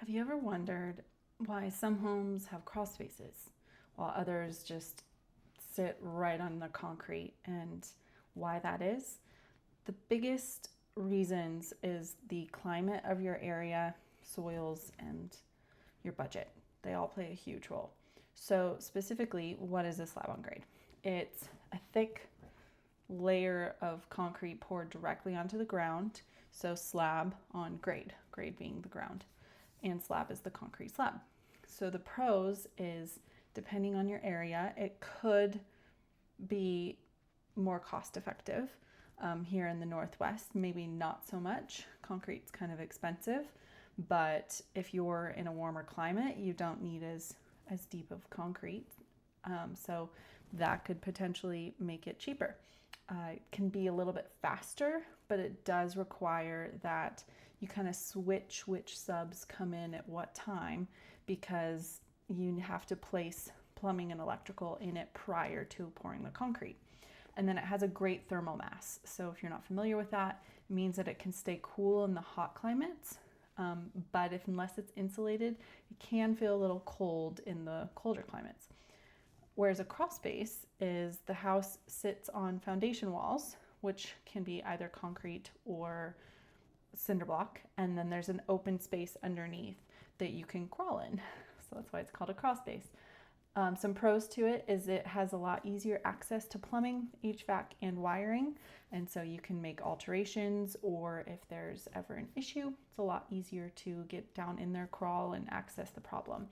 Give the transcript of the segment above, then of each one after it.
Have you ever wondered why some homes have crawl spaces while others just sit right on the concrete and why that is? The biggest reasons is the climate of your area, soils, and your budget. They all play a huge role. So, specifically, what is a slab on grade? It's a thick layer of concrete poured directly onto the ground. So, slab on grade, grade being the ground, and slab is the concrete slab. So, the pros is depending on your area, it could be more cost effective. Here in the Northwest, maybe not so much. Concrete's kind of expensive, but if you're in a warmer climate, you don't need as deep of concrete. So that could potentially make it cheaper. It can be a little bit faster, but it does require that you kind of switch which subs come in at what time because you have to place plumbing and electrical in it prior to pouring the concrete. And then it has a great thermal mass. So if you're not familiar with that, it means that it can stay cool in the hot climates. But unless it's insulated, it can feel a little cold in the colder climates. Whereas a crawl space is the house sits on foundation walls, which can be either concrete or cinder block, and then there's an open space underneath that you can crawl in. So that's why it's called a crawl space. Some pros to it is it has a lot easier access to plumbing, HVAC, and wiring, and so you can make alterations, or if there's ever an issue, it's a lot easier to get down in there, crawl, and access the problem.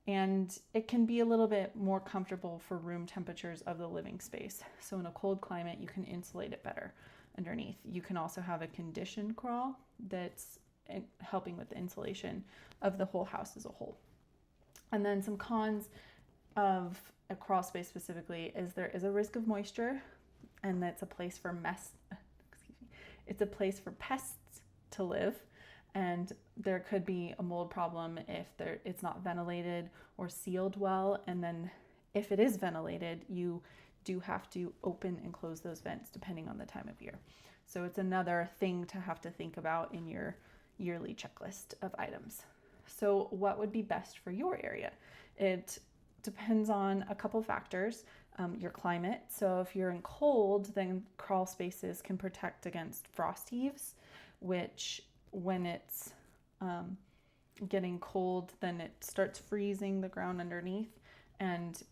And it can be a little bit more comfortable for room temperatures of the living space. So in a cold climate, you can insulate it better underneath. You can also have a conditioned crawl that's helping with the insulation of the whole house as a whole. And then some cons of a crawl space specifically is there is a risk of moisture, and that's a place for it's a place for pests to live, and there could be a mold problem if it's not ventilated or sealed well. And then if it is ventilated, you do have to open and close those vents depending on the time of year. So it's another thing to have to think about in your yearly checklist of items. So what would be best for your area? It depends on a couple factors. Your climate. So if you're in cold, then crawl spaces can protect against frost heaves, which when it's getting cold, then it starts freezing the ground underneath, and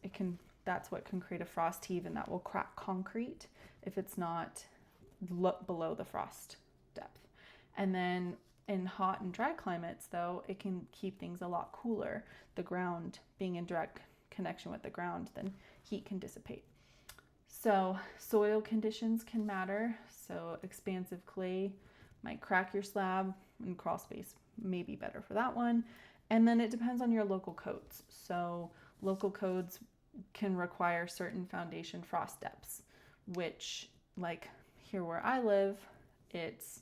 that's what can create a frost heave, and that will crack concrete if it's not below the frost depth. And then in hot and dry climates, though, it can keep things a lot cooler. The ground being in direct connection with the ground, then heat can dissipate. So soil conditions can matter. So expansive clay might crack your slab, and crawl space may be better for that one. And then it depends on your local codes. So local codes can require certain foundation frost depths, which, like here where I live, it's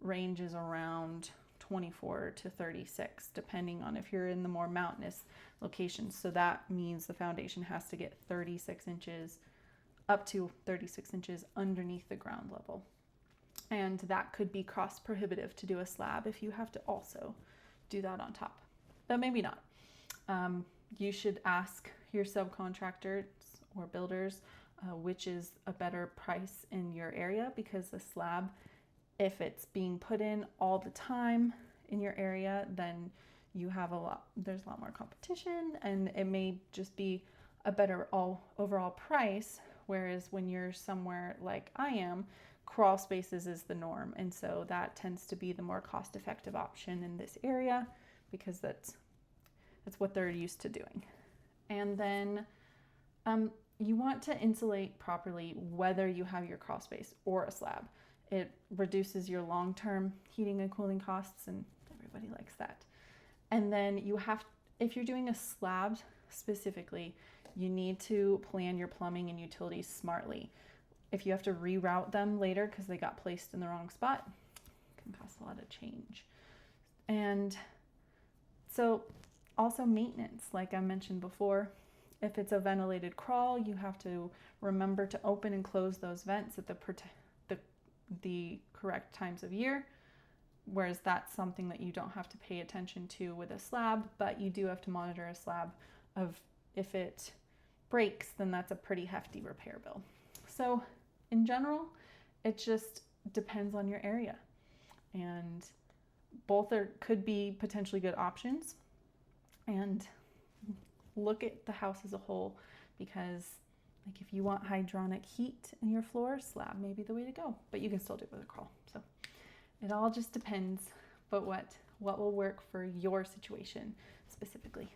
ranges around 24 to 36, depending on if you're in the more mountainous locations. So that means the foundation has to get 36 inches, up to 36 inches underneath the ground level. And that could be cost prohibitive to do a slab if you have to also do that on top, but maybe not. You should ask your subcontractors or builders which is a better price in your area, because the slab, if it's being put in all the time in your area, then there's a lot more competition, and it may just be a better overall price. Whereas when you're somewhere like I am, crawl spaces is the norm, and so that tends to be the more cost-effective option in this area, because that's what they're used to doing. And then you want to insulate properly whether you have your crawl space or a slab. It reduces your long-term heating and cooling costs, and everybody likes that. And then if you're doing a slab specifically, you need to plan your plumbing and utilities smartly. If you have to reroute them later because they got placed in the wrong spot, it can cost a lot of change. And so also maintenance, like I mentioned before, if it's a ventilated crawl, you have to remember to open and close those vents at the correct times of year. whereas that's something that you don't have to pay attention to with a slab, but you do have to monitor a slab of if it breaks, then that's a pretty hefty repair bill. So in general, it just depends on your area, and both could be potentially good options. And look at the house as a whole, because like if you want hydronic heat in your floor, slab may be the way to go, but you can still do it with a crawl. So it all just depends, but what will work for your situation specifically.